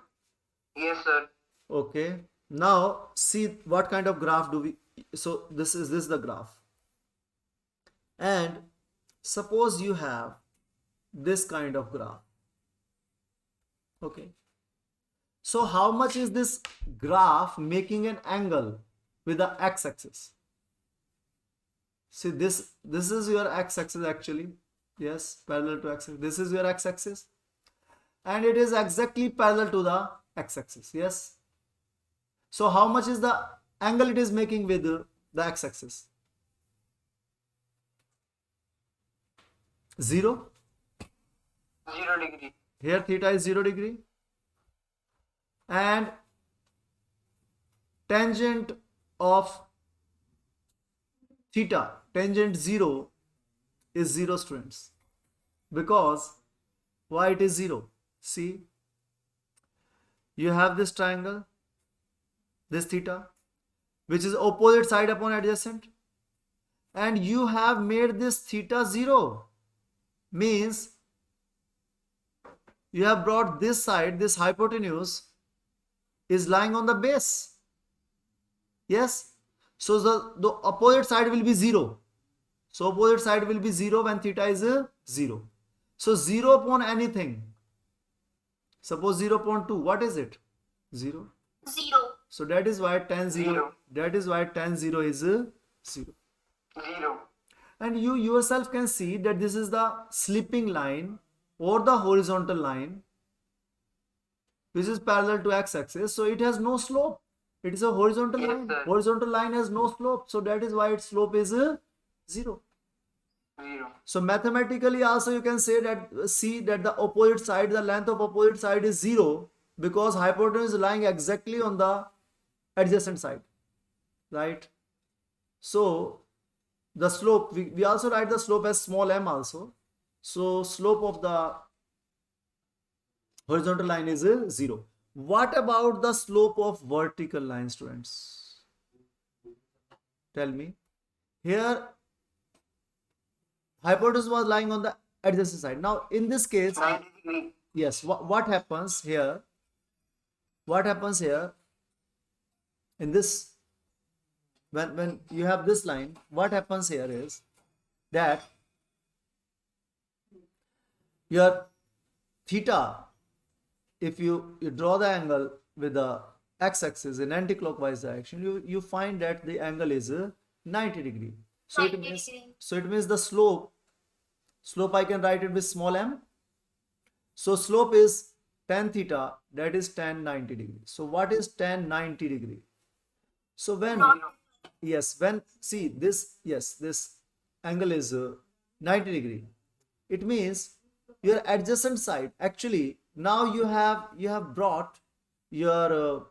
Speaker 3: Yes, sir.
Speaker 1: Okay, now see what kind of graph do we, so this is the graph, and suppose you have this kind of graph. Okay, so how much is this graph making an angle with the x-axis? See, this is your x-axis actually. Yes, parallel to x-axis. This is your x-axis, and it is exactly parallel to the x-axis. Yes. So how much is the angle it is making with the x-axis? 0.
Speaker 3: 0 degree.
Speaker 1: Here theta is 0 degree, and tangent of theta, tangent 0 is 0, students. Because why it is 0? See, you have this triangle, this theta, which is opposite side upon adjacent, and you have made this theta 0, means you have brought this side, this hypotenuse is lying on the base. Yes, so the opposite side will be 0. So opposite side will be 0 when theta is 0. So 0 upon anything Suppose 0.2, what is it? 0.
Speaker 2: 0.
Speaker 1: So that is why tan 0,
Speaker 3: Zero.
Speaker 1: that is why tan 0 is 0.
Speaker 3: 0.
Speaker 1: And you yourself can see that this is the slipping line or the horizontal line which is parallel to x-axis, so it has no slope. It is a horizontal
Speaker 3: Yes,
Speaker 1: line.
Speaker 3: sir.
Speaker 1: Horizontal line has no slope, so that is why its slope is 0.
Speaker 3: 0.
Speaker 1: So mathematically also you can say that, see that the opposite side, the length of opposite side is 0 because hypotenuse is lying exactly on the adjacent side, right? So the slope, we also write the slope as small m also. So slope of the horizontal line is 0. What about the slope of vertical line, students? Tell me. Here hypotenuse was lying on the adjacent side. Now in this case,
Speaker 3: 90 degree.
Speaker 1: yes, what happens here? What happens here in this, when you have this line, what happens here is that your theta, if you draw the angle with the x-axis in anti-clockwise direction, you find that the angle is 90 degree. So
Speaker 2: 90
Speaker 1: it means,
Speaker 2: degree.
Speaker 1: so it means the slope I can write it with small m. So slope is tan theta, that is tan 90 degree. So what is tan 90 degree? So when,
Speaker 2: Not
Speaker 1: yes, when, see this, yes, this angle is 90 degree. It means your adjacent side, actually now you have brought your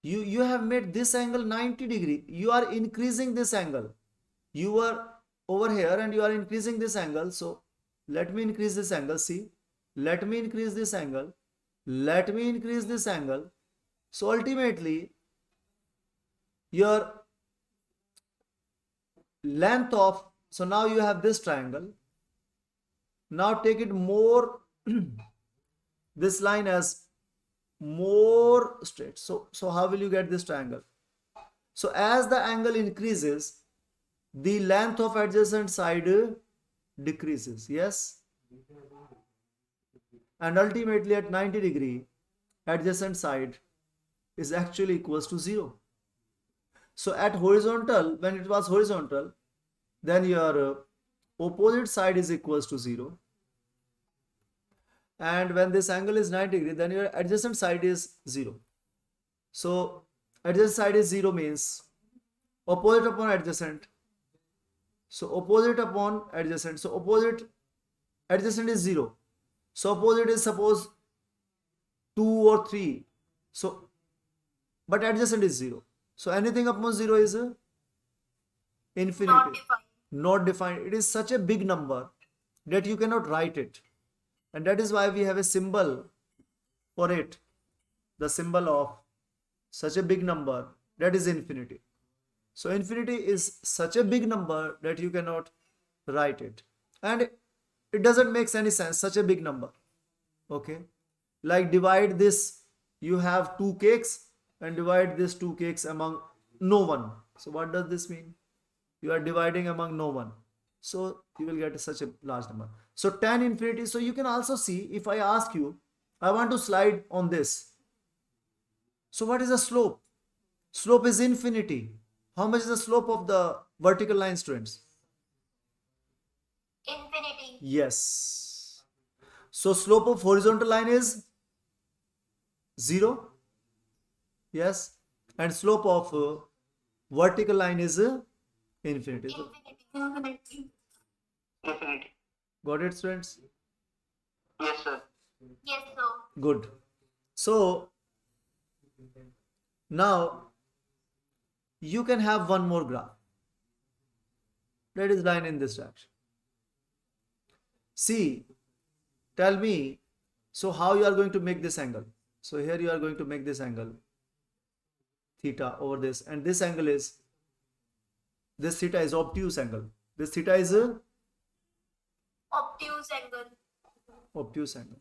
Speaker 1: you have made this angle 90 degree. You are increasing this angle. You are over here and you are increasing this angle. So let me increase this angle. See, let me increase this angle. Let me increase this angle. So ultimately your length of, so now you have this triangle. Now take it more this line as more straight. So how will you get this triangle? So as the angle increases, the length of adjacent side decreases. Yes, and ultimately at 90 degree, adjacent side is actually equals to 0. So at horizontal, when it was horizontal, then your opposite side is equals to 0. And when this angle is 90 degree, then your adjacent side is 0. So adjacent side is 0 means opposite upon adjacent. So opposite upon adjacent. So opposite adjacent is 0. So opposite is suppose 2 or 3. So but adjacent is 0. So anything upon 0 is infinity.
Speaker 2: not defined.
Speaker 1: Not defined. It is such a big number that you cannot write it. And that is why we have a symbol for it. The symbol of such a big number, that is infinity. So infinity is such a big number that you cannot write it. And it doesn't make any sense, such a big number. Okay. Like divide this, you have 2 cakes and divide this 2 cakes among no one. So what does this mean? You are dividing among no one. So you will get such a large number. So tan infinity, so you can also see, if I ask you, I want to slide on this. So what is the slope? Slope is infinity. How much is the slope of the vertical line, students?
Speaker 2: Infinity.
Speaker 1: Yes. So slope of horizontal line is 0. Yes. And slope of vertical line is infinity. So,
Speaker 2: Infinity.
Speaker 3: Infinity.
Speaker 1: got it, students?
Speaker 3: Yes, sir.
Speaker 2: Yes, sir.
Speaker 1: Good. So now you can have one more graph that is line in this direction. See, tell me, so how you are going to make this angle? So here you are going to make this angle theta over this, and this angle is, this theta is obtuse angle. This theta is a
Speaker 2: Obtuse angle.
Speaker 1: obtuse angle.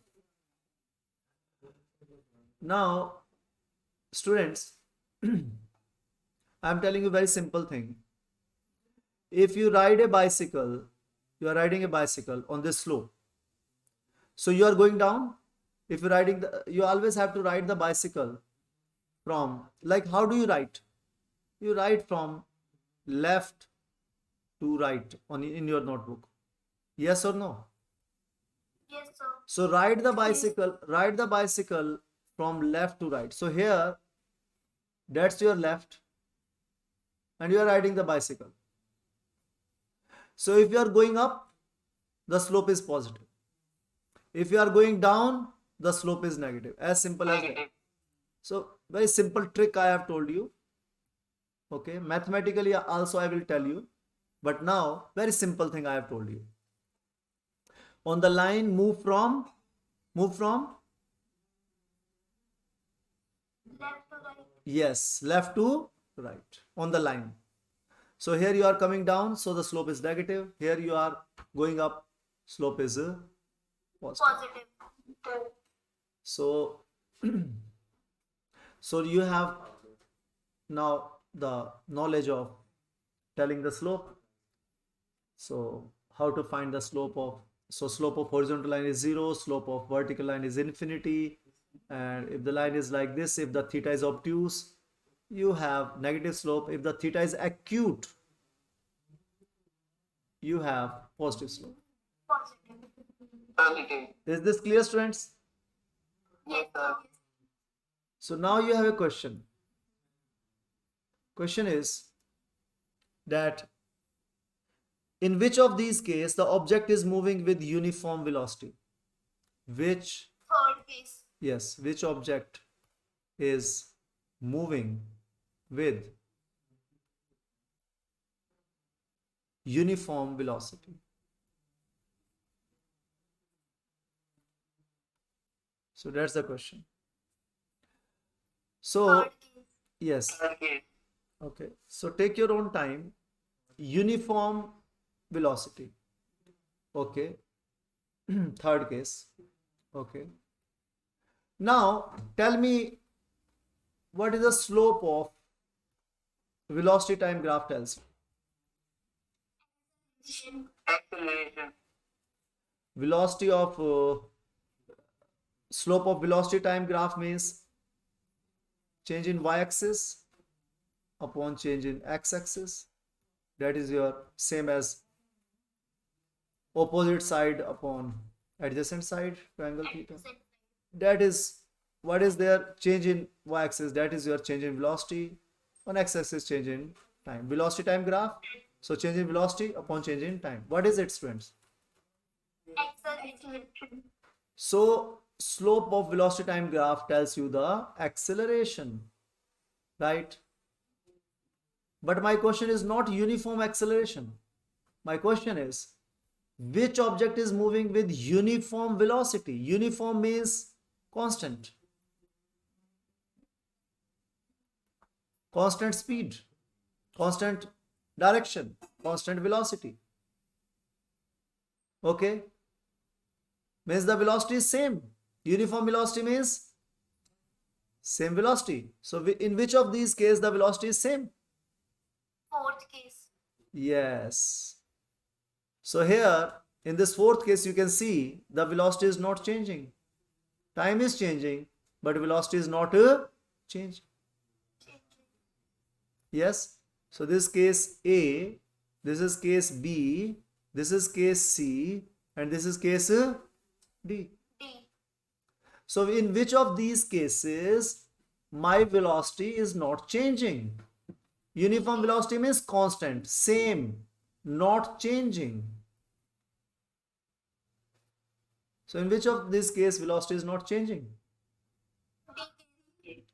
Speaker 1: Now, students, I am telling you a very simple thing. If you ride a bicycle, you are riding a bicycle on this slope. So you are going down. If you're riding you always have to ride the bicycle from, like, how do you ride? You ride from left to right in your notebook. Yes or no?
Speaker 2: Yes, sir.
Speaker 1: So ride the bicycle from left to right. So here, that's your left, and you are riding the bicycle. So if you are going up, the slope is positive. If you are going down, the slope is negative. As simple as that.
Speaker 3: Negative.
Speaker 1: So very simple trick I have told you. Okay, mathematically also I will tell you, but now very simple thing I have told you. On the line, move from
Speaker 2: Left to right.
Speaker 1: yes, left to right on the line. So here you are coming down, so the slope is negative. Here you are going up, slope is positive.
Speaker 2: Positive.
Speaker 1: So so you have now the knowledge of telling the slope. So how to find the slope of, so slope of horizontal line is 0, slope of vertical line is infinity, and if the line is like this, if the theta is obtuse, you have negative slope. If the theta is acute, you have positive slope.
Speaker 2: Positive.
Speaker 3: Positive.
Speaker 1: Is this clear, students?
Speaker 2: Yes, sir.
Speaker 1: So now you have a question. Question is that in which of these cases the object is moving with uniform velocity? Which,
Speaker 2: Third case.
Speaker 1: yes, which object is moving with uniform velocity? So that's the question. So
Speaker 2: Third case.
Speaker 1: yes,
Speaker 3: Third case.
Speaker 1: okay. So take your own time. Uniform velocity. Okay. Third case. Okay. Now tell me, what is the slope of velocity time graph tells you?
Speaker 3: Acceleration.
Speaker 1: Velocity of slope of velocity time graph means change in y-axis upon change in x-axis. That is your same as opposite side upon adjacent side, triangle theta. That is, what is their change in y-axis? That is your change in velocity. On x-axis, change in time. Velocity time graph. So change in velocity upon change in time. What is it, students?
Speaker 2: Acceleration.
Speaker 1: So slope of velocity time graph tells you the acceleration, right? But my question is not uniform acceleration. My question is, which object is moving with uniform velocity? Uniform means constant. Constant speed, constant direction, constant velocity. Okay? Means the velocity is same. Uniform velocity means same velocity. So in which of these cases the velocity is same?
Speaker 2: Fourth case.
Speaker 1: Yes. So here in this fourth case you can see the velocity is not changing. Time is changing, but velocity is not changing. Yes. So this case A, this is case B, this is case C, and this is case D.
Speaker 2: D.
Speaker 1: So in which of these cases my velocity is not changing? Uniform velocity means constant, same, not changing. So in which of these case velocity is not changing?
Speaker 2: D.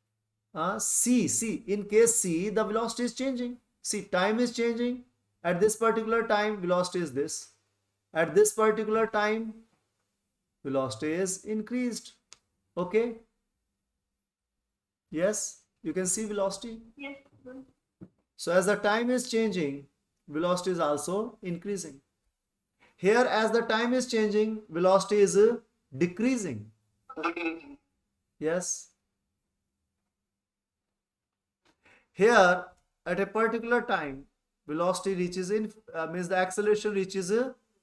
Speaker 1: C. In case C, the velocity is changing. See, time is changing. At this particular time, velocity is this. At this particular time, velocity is increased. Okay? Yes, you can see velocity.
Speaker 2: Yes.
Speaker 1: So as the time is changing, velocity is also increasing. Here, as the time is changing, velocity is decreasing.
Speaker 3: Decreasing.
Speaker 1: Yes. Here, at a particular time, velocity reaches means the acceleration reaches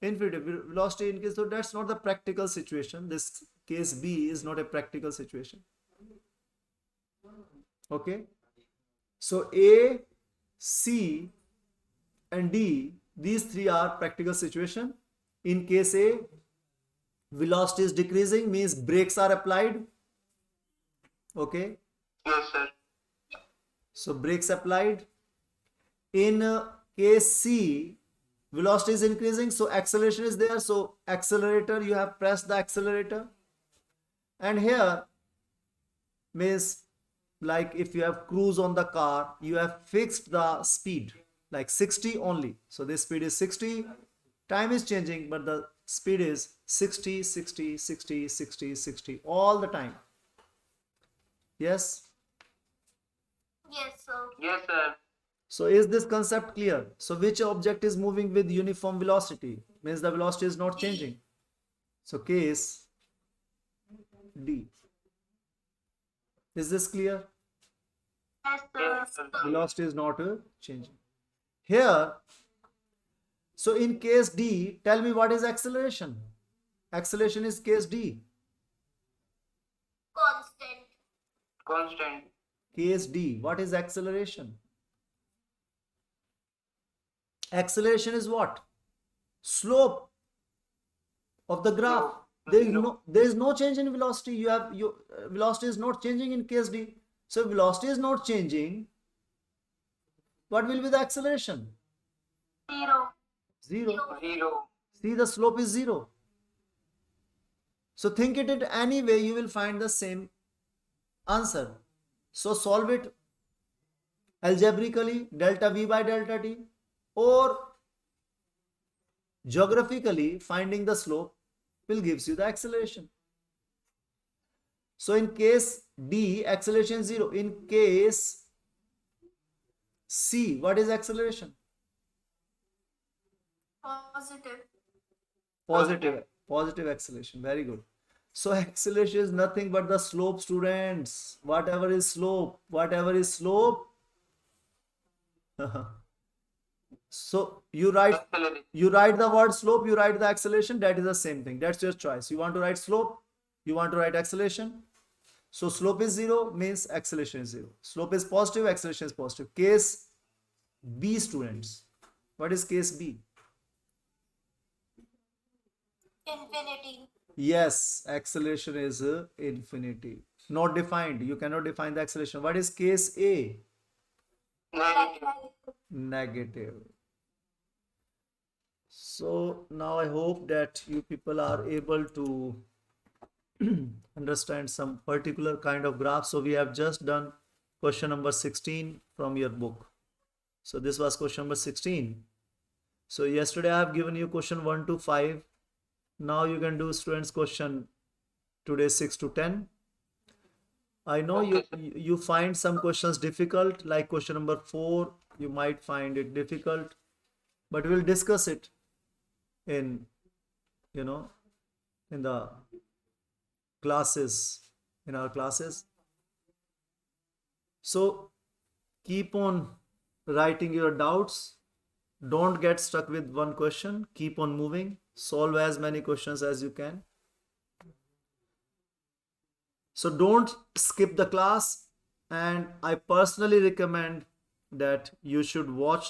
Speaker 1: infinitive velocity increase. So that's not the practical situation. This case B is not a practical situation. Okay, so A, C and D, these three are practical situation. In case A, velocity is decreasing, means brakes are applied. Okay,
Speaker 3: Yes, sir.
Speaker 1: so brakes applied. In case C, velocity is increasing, so acceleration is there, so accelerator, you have pressed the accelerator. And here means, like if you have cruise on the car, you have fixed the speed like 60 only, so this speed is 60, time is changing but the speed is 60 60 60 60 60 all the time. Yes.
Speaker 2: Yes, sir.
Speaker 3: Yes, sir.
Speaker 1: So is this concept clear? So which object is moving with uniform velocity? Means the velocity is not changing. So case D. Is this clear?
Speaker 2: Yes,
Speaker 3: Yes,
Speaker 2: sir.
Speaker 3: sir.
Speaker 1: Velocity is not changing. Here, so in case D, tell me what is acceleration? Acceleration is case D.
Speaker 2: Constant.
Speaker 3: Constant.
Speaker 1: Case D, what is acceleration? Acceleration is what? Slope of the graph.
Speaker 3: Slope.
Speaker 1: There is no change in velocity. Your velocity is not changing in case D. So if velocity is not changing, what will be the acceleration?
Speaker 2: Zero.
Speaker 1: Zero.
Speaker 3: Zero.
Speaker 1: See, the slope is zero. So think it in any way, you will find the same answer. So solve it algebraically, delta V by delta T, or geographically, finding the slope will gives you the acceleration. So in case D, acceleration is 0. In case C, what is acceleration?
Speaker 2: Positive.
Speaker 1: Positive acceleration. Very good. So acceleration is nothing but the slope, students. Whatever is slope. So you write
Speaker 3: Acceleration.
Speaker 1: the word slope, you write the acceleration, that is the same thing. That's your choice. You want to write slope, you want to write acceleration. So slope is 0 means acceleration is 0. Slope is positive, acceleration is positive. Case B, students. What is case B?
Speaker 2: Infinity.
Speaker 1: Yes, acceleration is infinity. Not defined. You cannot define the acceleration. What is case A?
Speaker 3: Negative.
Speaker 1: Negative. So now I hope that you people are able to understand some particular kind of graph. So we have just done question number 16 from your book. So this was question number 16. So yesterday I have given you question 1 to 5. Now you can do students question today 6 to 10. I know you find some questions difficult, like question number 4, you might find it difficult, but we'll discuss it in in the classes, in our classes. So keep on writing your doubts. Don't get stuck with one question. Keep on moving. Solve as many questions as you can. So don't skip the class, and I personally recommend that you should watch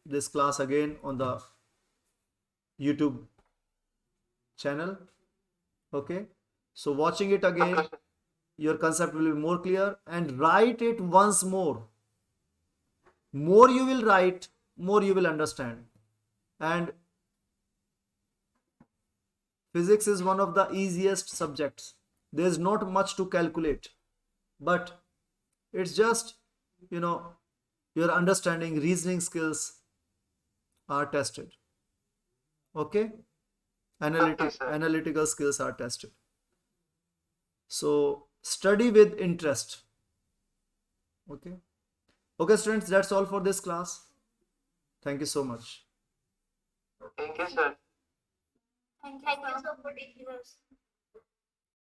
Speaker 1: this class again on the YouTube channel. Okay, so watching it again,
Speaker 3: Okay, sir.
Speaker 1: your concept will be more clear, and write it once more. More you will write, more you will understand. And physics is one of the easiest subjects. There's not much to calculate, but it's just, your understanding, reasoning skills are tested. Okay?
Speaker 3: Okay, sir.
Speaker 1: Analytical skills are tested. So study with interest. Okay? Okay, students, that's all for this class. Thank you so much.
Speaker 3: Thank you, sir.
Speaker 2: Thank you, sir, for taking us.